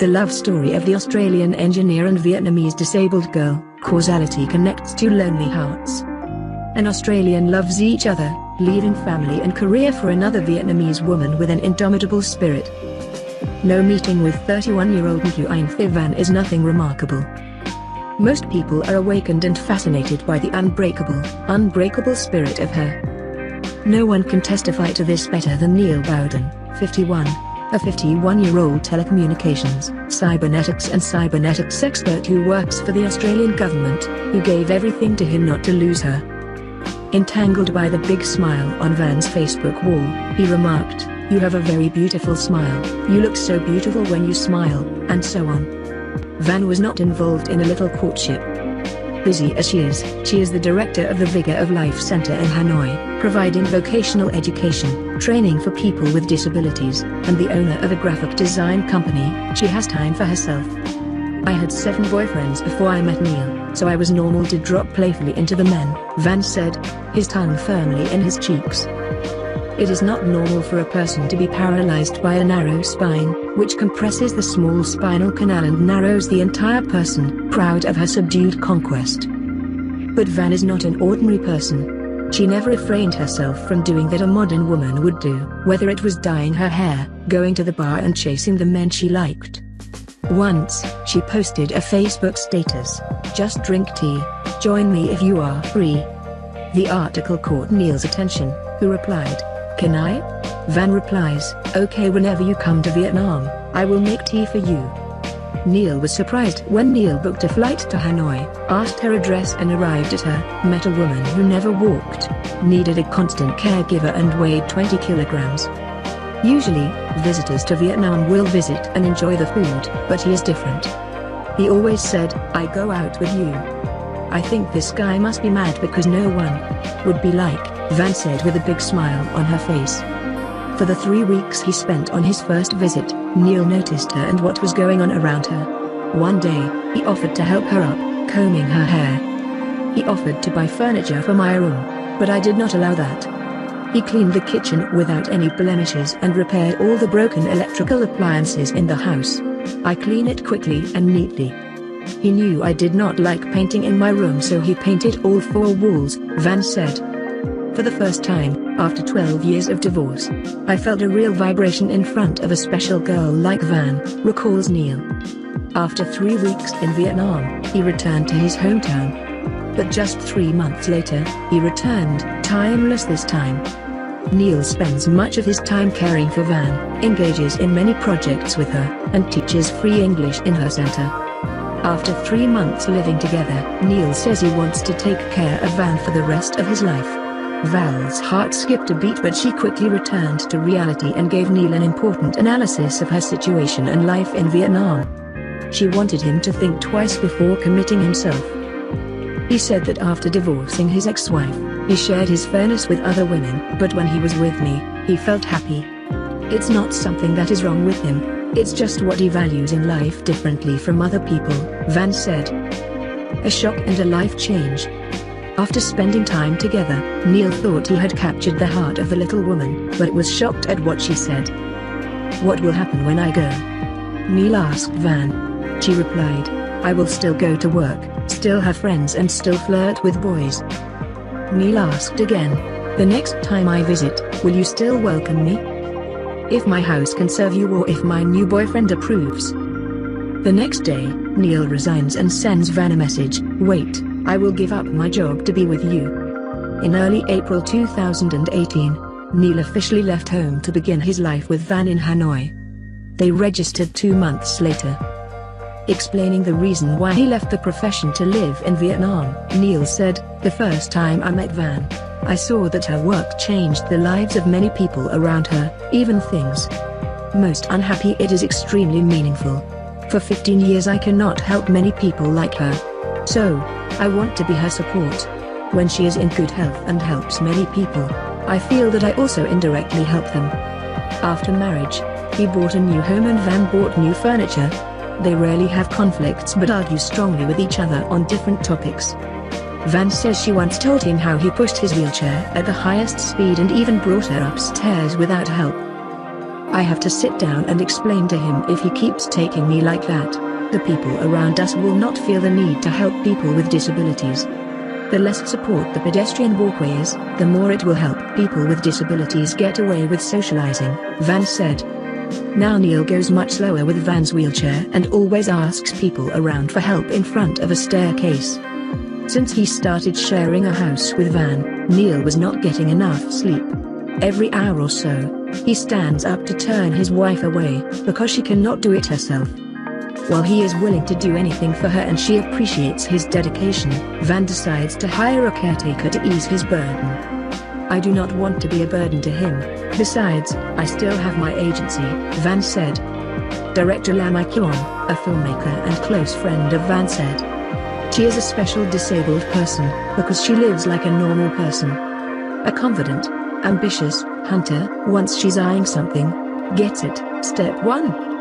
The love story of the Australian engineer and Vietnamese disabled girl, causality connects two lonely hearts. An Australian loves each other, leaving family and career for another Vietnamese woman with an indomitable spirit. No meeting with 31-year-old Nguyen Thi Van is nothing remarkable. Most people are awakened and fascinated by the unbreakable spirit of her. No one can testify to this better than Neil Bowden, 51. A 51-year-old telecommunications, cybernetics and cybernetics expert who works for the Australian government, who gave everything to him not to lose her. Entangled by the big smile on Van's Facebook wall, he remarked, "You have a very beautiful smile, you look so beautiful when you smile," and so on. Van was not involved in a little courtship. Busy as she is the director of the Vigor of Life Center in Hanoi, providing vocational education, training for people with disabilities, and the owner of a graphic design company. She has time for herself. "I had 7 boyfriends before I met Neil, so I was normal to drop playfully into the men," Van said, his tongue firmly in his cheeks. It is not normal for a person to be paralyzed by a narrow spine, which compresses the small spinal canal and narrows the entire person, proud of her subdued conquest. But Van is not an ordinary person. She never refrained herself from doing that a modern woman would do, whether it was dyeing her hair, going to the bar and chasing the men she liked. Once, she posted a Facebook status, "Just drink tea, join me if you are free." The article caught Neil's attention, who replied, "Can I?" Van replies, "Okay, whenever you come to Vietnam, I will make tea for you." Neil was surprised when Neil booked a flight to Hanoi, asked her address and arrived at her, met a woman who never walked, needed a constant caregiver and weighed 20 kilograms. Usually, visitors to Vietnam will visit and enjoy the food, but he is different. He always said, "I go out with you. I think this guy must be mad because no one would be like," Van said with a big smile on her face. For the 3 weeks he spent on his first visit, Neil noticed her and what was going on around her. One day, he offered to help her up, combing her hair. He offered to buy furniture for my room, but I did not allow that. He cleaned the kitchen without any blemishes and repaired all the broken electrical appliances in the house. I clean it quickly and neatly. He knew I did not like painting in my room, so he painted all 4 walls, Van said. For the first time, after 12 years of divorce, I felt a real vibration in front of a special girl like Van, recalls Neil. After 3 weeks in Vietnam, he returned to his hometown. But just 3 months later, he returned, timeless this time. Neil spends much of his time caring for Van, engages in many projects with her, and teaches free English in her center. After 3 months living together, Neil says he wants to take care of Van for the rest of his life. Val's heart skipped a beat, but she quickly returned to reality and gave Neil an important analysis of her situation and life in Vietnam. She wanted him to think twice before committing himself. He said that after divorcing his ex-wife, he shared his furnace with other women, but when he was with me, he felt happy. It's not something that is wrong with him, it's just what he values in life differently from other people, Van said. A shock and a life change. After spending time together, Neil thought he had captured the heart of the little woman, but was shocked at what she said. "What will happen when I go?" Neil asked Van. She replied, "I will still go to work, still have friends and still flirt with boys." Neil asked again, "The next time I visit, will you still welcome me? If my house can serve you or if my new boyfriend approves?" The next day, Neil resigns and sends Van a message, "Wait, I will give up my job to be with you." In early April 2018, Neil officially left home to begin his life with Van in Hanoi. They registered 2 months later. Explaining the reason why he left the profession to live in Vietnam, Neil said, "The first time I met Van, I saw that her work changed the lives of many people around her, even things most unhappy. It is extremely meaningful. For 15 years I cannot help many people like her. So, I want to be her support. When she is in good health and helps many people, I feel that I also indirectly help them." After marriage, he bought a new home and Van bought new furniture. They rarely have conflicts but argue strongly with each other on different topics. Van says she once told him how he pushed his wheelchair at the highest speed and even brought her upstairs without help. I have to sit down and explain to him if he keeps taking me like that. The people around us will not feel the need to help people with disabilities. The less support the pedestrian walkways, the more it will help people with disabilities get away with socializing, Van said. Now Neil goes much slower with Van's wheelchair and always asks people around for help in front of a staircase. Since he started sharing a house with Van, Neil was not getting enough sleep. Every hour or so, he stands up to turn his wife away, because she cannot do it herself. While he is willing to do anything for her and she appreciates his dedication, Van decides to hire a caretaker to ease his burden. I do not want to be a burden to him. Besides, I still have my agency, Van said. Director Lam Kyon, a filmmaker and close friend of Van said. She is a special disabled person, because she lives like a normal person. A confident, ambitious hunter. Once she's eyeing something, gets it. Step 1.